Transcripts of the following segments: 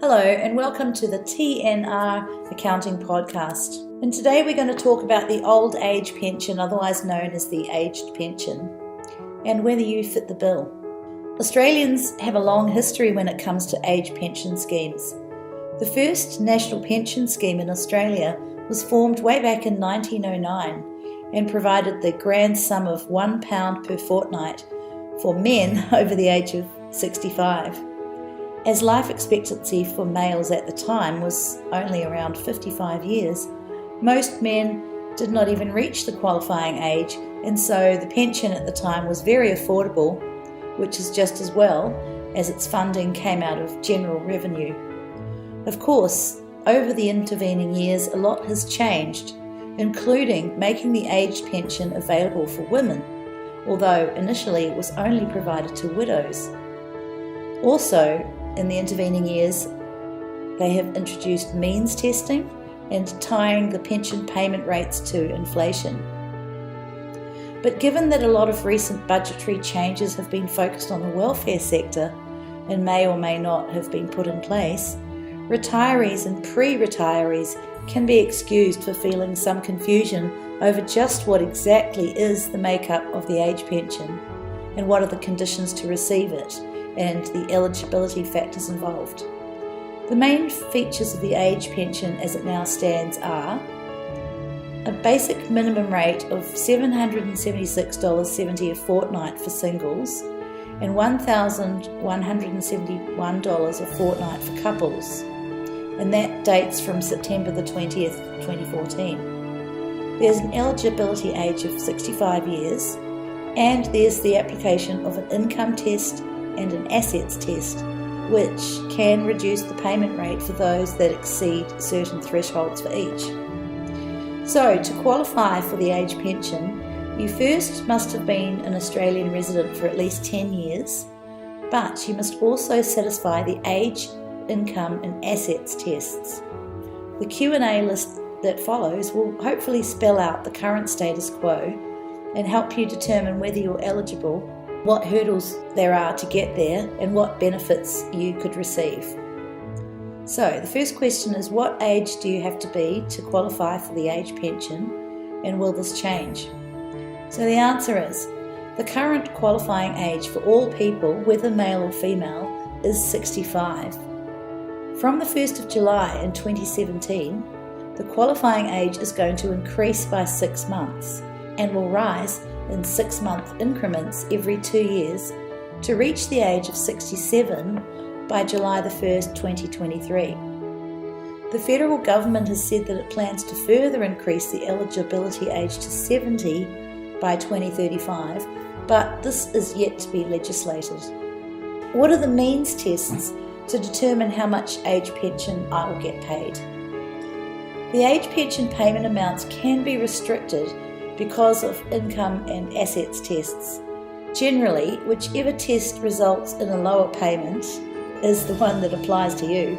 Hello and welcome to the TNR Accounting Podcast. And today we're going to talk about the old age pension, otherwise known as the aged pension, and whether you fit the bill. Australians have a long history when it comes to age pension schemes. The first national pension scheme in Australia was formed way back in 1909 and provided the grand sum of £1 per fortnight for men over the age of 65. As life expectancy for males at the time was only around 55 years, most men did not even reach the qualifying age, and so the pension at the time was very affordable, which is just as well as its funding came out of general revenue. Of course, over the intervening years, a lot has changed, including making the aged pension available for women, although initially it was only provided to widows. Also, in the intervening years, they have introduced means testing and tying the pension payment rates to inflation. But given that a lot of recent budgetary changes have been focused on the welfare sector and may or may not have been put in place, retirees and pre-retirees can be excused for feeling some confusion over just what exactly is the makeup of the age pension and what are the conditions to receive it and the eligibility factors involved. The main features of the age pension as it now stands are a basic minimum rate of $776.70 a fortnight for singles and $1,171 a fortnight for couples, and that dates from September the 20th, 2014. There's an eligibility age of 65 years, and there's the application of an income test and an assets test, which can reduce the payment rate for those that exceed certain thresholds for each. So, to qualify for the age pension, you first must have been an Australian resident for at least 10 years, but you must also satisfy the age, income and assets tests. The Q&A list that follows will hopefully spell out the current status quo and help you determine whether you're eligible, what hurdles there are to get there, and what benefits you could receive. So the first question is, what age do you have to be to qualify for the age pension, and will this change? So the answer is, the current qualifying age for all people, whether male or female, is 65. From the 1st of July in 2017, the qualifying age is going to increase by 6 months and will rise in 6-month increments every 2 years to reach the age of 67 by July the 1st, 2023. The federal government has said that it plans to further increase the eligibility age to 70 by 2035, but this is yet to be legislated. What are the means tests to determine how much age pension I will get paid? The age pension payment amounts can be restricted because of income and assets tests. Generally, whichever test results in a lower payment is the one that applies to you.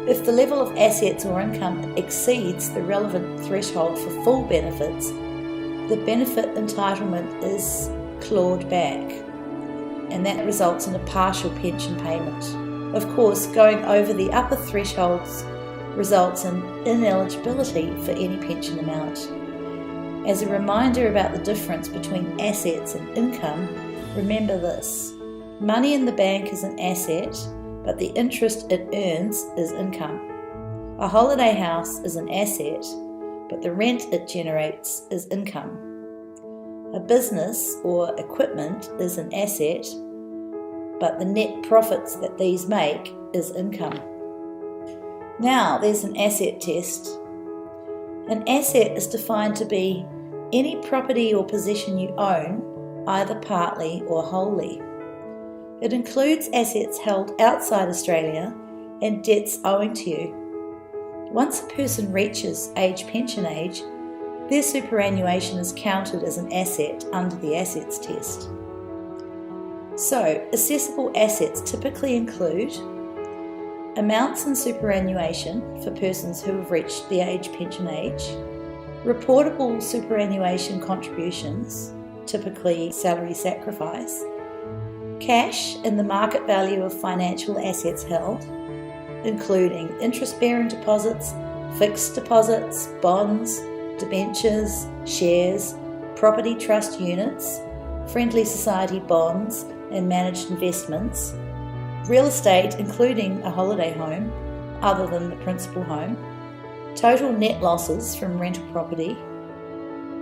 If the level of assets or income exceeds the relevant threshold for full benefits, the benefit entitlement is clawed back, and that results in a partial pension payment. Of course, going over the upper thresholds results in ineligibility for any pension amount. As a reminder about the difference between assets and income, remember this: money in the bank is an asset, but the interest it earns is income. A holiday house is an asset, but the rent it generates is income. A business or equipment is an asset, but the net profits that these make is income. Now there's an asset test. An asset is defined to be any property or possession you own, either partly or wholly. It includes assets held outside Australia and debts owing to you. Once a person reaches age pension age, their superannuation is counted as an asset under the assets test. So, assessable assets typically include amounts in superannuation for persons who have reached the age pension age, reportable superannuation contributions, typically salary sacrifice, cash in the market value of financial assets held, including interest-bearing deposits, fixed deposits, bonds, debentures, shares, property trust units, friendly society bonds and managed investments, real estate including a holiday home other than the principal home, total net losses from rental property,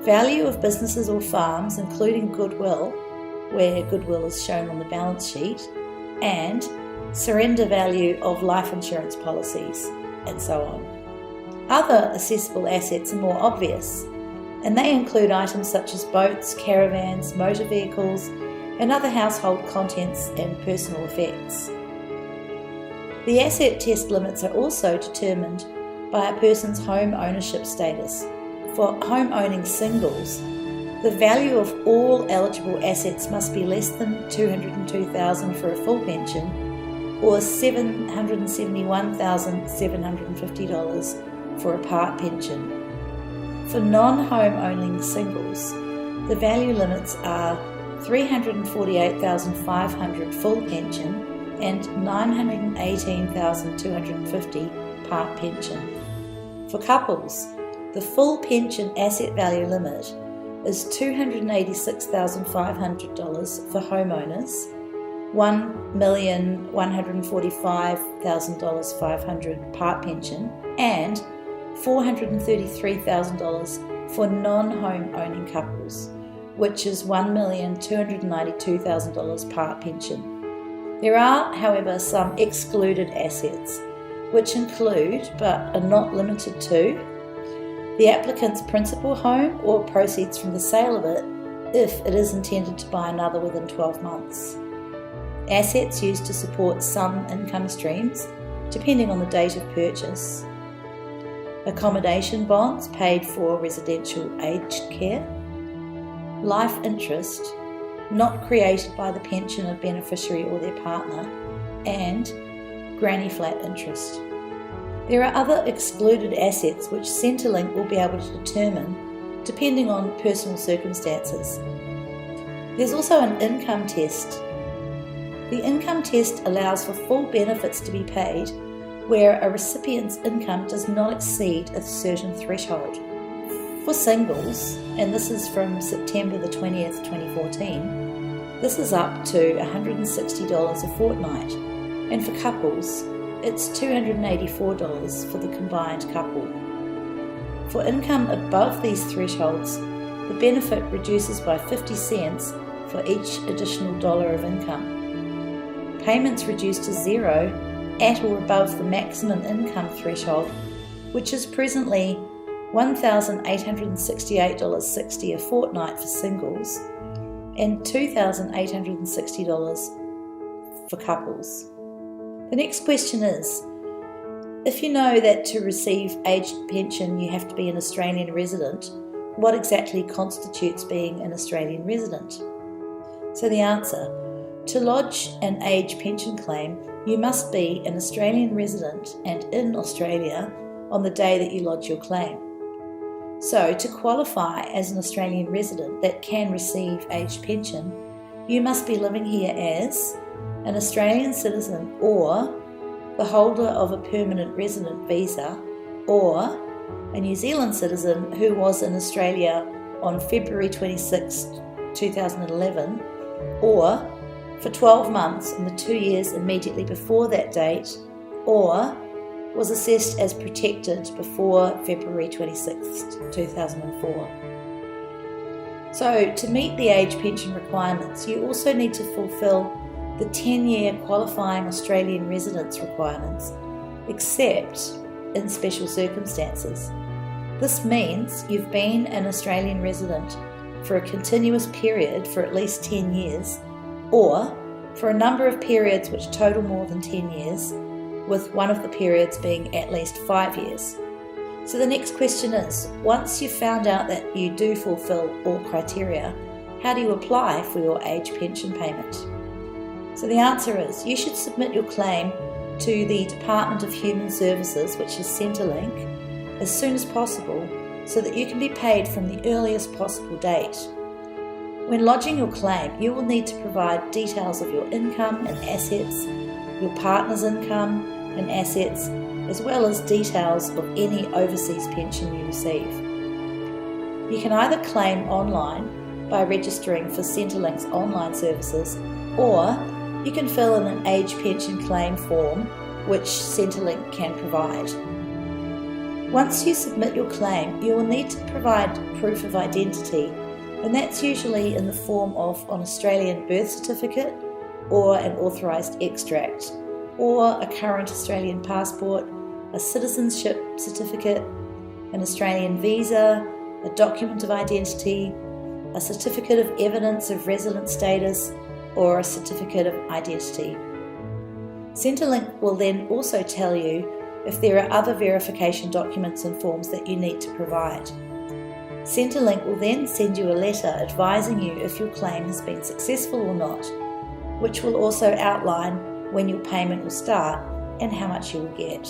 value of businesses or farms including goodwill, where goodwill is shown on the balance sheet, and surrender value of life insurance policies, and so on. Other assessable assets are more obvious, and they include items such as boats, caravans, motor vehicles, and other household contents and personal effects. The asset test limits are also determined by a person's home ownership status. For home owning singles, the value of all eligible assets must be less than $202,000 for a full pension or $771,750 for a part pension. For non-home owning singles, the value limits are $348,500 full pension and $918,250 part pension. For couples, the full pension asset value limit is $286,500 for homeowners, $1,145,500 part pension, and $433,000 for non-home owning couples, which is $1,292,000 part pension. There are, however, some excluded assets, which include, but are not limited to, the applicant's principal home or proceeds from the sale of it if it is intended to buy another within 12 months. Assets used to support some income streams, depending on the date of purchase. Accommodation bonds paid for residential aged care. Life interest, not created by the pension of beneficiary or their partner, and granny flat interest. There are other excluded assets which Centrelink will be able to determine depending on personal circumstances. There's also an income test. The income test allows for full benefits to be paid where a recipient's income does not exceed a certain threshold. For singles, and this is from September the 20th, 2014, this is up to $160 a fortnight, and for couples, it's $284 for the combined couple. For income above these thresholds, the benefit reduces by 50 cents for each additional dollar of income. Payments reduce to zero at or above the maximum income threshold, which is presently $1,868.60 a fortnight for singles and $2,860 for couples. The next question is, if you know that to receive aged pension you have to be an Australian resident, what exactly constitutes being an Australian resident? So the answer, to lodge an age pension claim, you must be an Australian resident and in Australia on the day that you lodge your claim. So to qualify as an Australian resident that can receive aged pension, you must be living here as an Australian citizen or the holder of a permanent resident visa, or a New Zealand citizen who was in Australia on February 26, 2011, or for 12 months in the 2 years immediately before that date, or was assessed as protected before February 26, 2004. So to meet the age pension requirements, you also need to fulfil the 10-year qualifying Australian residence requirements, except in special circumstances. This means you've been an Australian resident for a continuous period for at least 10 years, or for a number of periods which total more than 10 years, with one of the periods being at least 5 years. So the next question is, once you've found out that you do fulfil all criteria, how do you apply for your age pension payment? So the answer is, you should submit your claim to the Department of Human Services, which is Centrelink, as soon as possible so that you can be paid from the earliest possible date. When lodging your claim, you will need to provide details of your income and assets, your partner's income, and assets, as well as details of any overseas pension you receive. You can either claim online by registering for Centrelink's online services, or you can fill in an age pension claim form which Centrelink can provide. Once you submit your claim, you will need to provide proof of identity, and that's usually in the form of an Australian birth certificate or an authorised extract, or a current Australian passport, a citizenship certificate, an Australian visa, a document of identity, a certificate of evidence of resident status, or a certificate of identity. Centrelink will then also tell you if there are other verification documents and forms that you need to provide. Centrelink will then send you a letter advising you if your claim has been successful or not, which will also outline when your payment will start and how much you will get.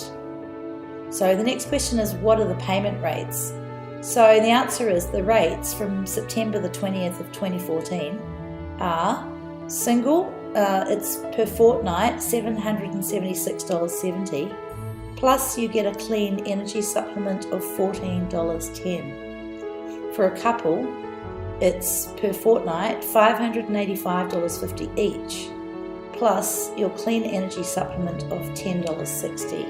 So the next question is, what are the payment rates? So the answer is the rates from September the 20th of 2014 are single, it's per fortnight, $776.70, plus you get a clean energy supplement of $14.10. For a couple, it's per fortnight, $585.50 each, plus your clean energy supplement of $10.60.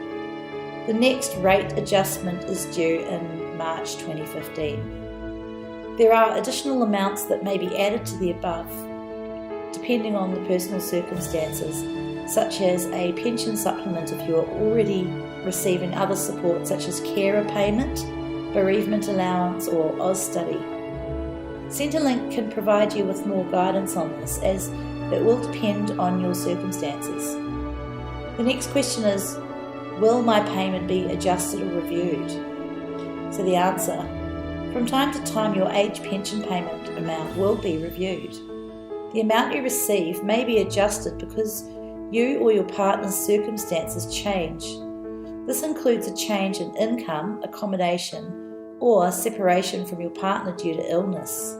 The next rate adjustment is due in March 2015. There are additional amounts that may be added to the above, depending on the personal circumstances, such as a pension supplement if you are already receiving other support such as carer payment, bereavement allowance, or Austudy. Centrelink can provide you with more guidance on this, as it will depend on your circumstances. The next question is, will my payment be adjusted or reviewed? So the answer, from time to time your age pension payment amount will be reviewed. The amount you receive may be adjusted because you or your partner's circumstances change. This includes a change in income, accommodation, or separation from your partner due to illness.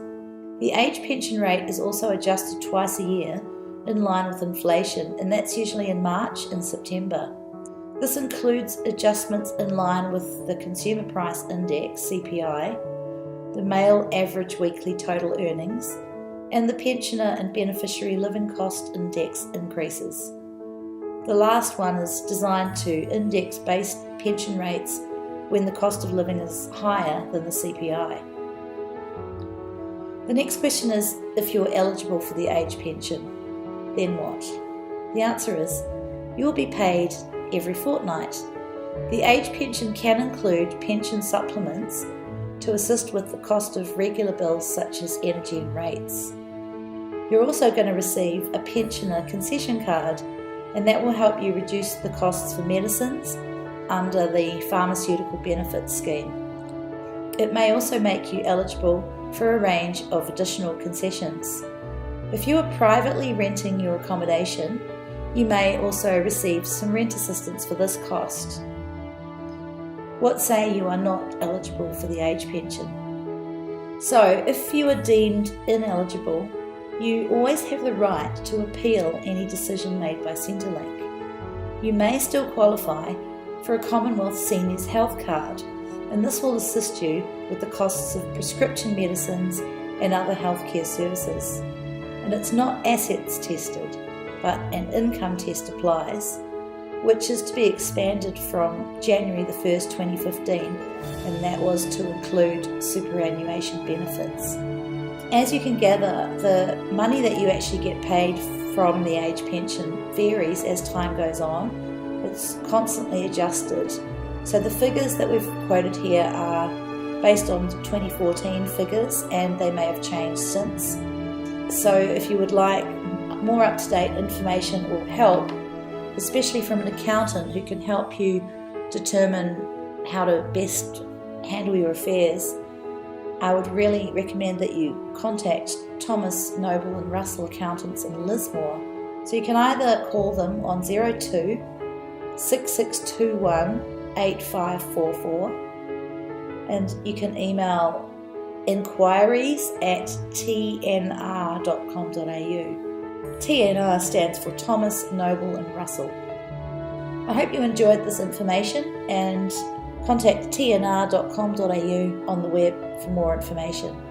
The age pension rate is also adjusted twice a year in line with inflation, and that's usually in March and September. This includes adjustments in line with the Consumer Price Index, CPI, the male average weekly total earnings, and the Pensioner and Beneficiary Living Cost Index increases. The last one is designed to index based pension rates when the cost of living is higher than the CPI. The next question is, if you're eligible for the age pension, then what? The answer is, you will be paid every fortnight. The age pension can include pension supplements to assist with the cost of regular bills such as energy and rates. You're also going to receive a pensioner concession card, and that will help you reduce the costs for medicines under the Pharmaceutical Benefits Scheme. It may also make you eligible for a range of additional concessions. If you are privately renting your accommodation, you may also receive some rent assistance for this cost. What say you are not eligible for the age pension? So, if you are deemed ineligible, you always have the right to appeal any decision made by Centrelink. You may still qualify for a Commonwealth Seniors Health Card, and this will assist you with the costs of prescription medicines and other healthcare services. And it's not assets tested, but an income test applies, which is to be expanded from January the 1st, 2015, and that was to include superannuation benefits. As you can gather, the money that you actually get paid from the age pension varies as time goes on. It's constantly adjusted. So the figures that we've quoted here are based on 2014 figures, and they may have changed since. So if you would like more up-to-date information or help, especially from an accountant who can help you determine how to best handle your affairs, I would really recommend that you contact Thomas, Noble and Russell Accountants in Lismore. So you can either call them on 02 6621 8544, and you can email inquiries@tnr.com.au. TNR stands for Thomas, Noble and Russell. I hope you enjoyed this information, and contact tnr.com.au on the web for more information.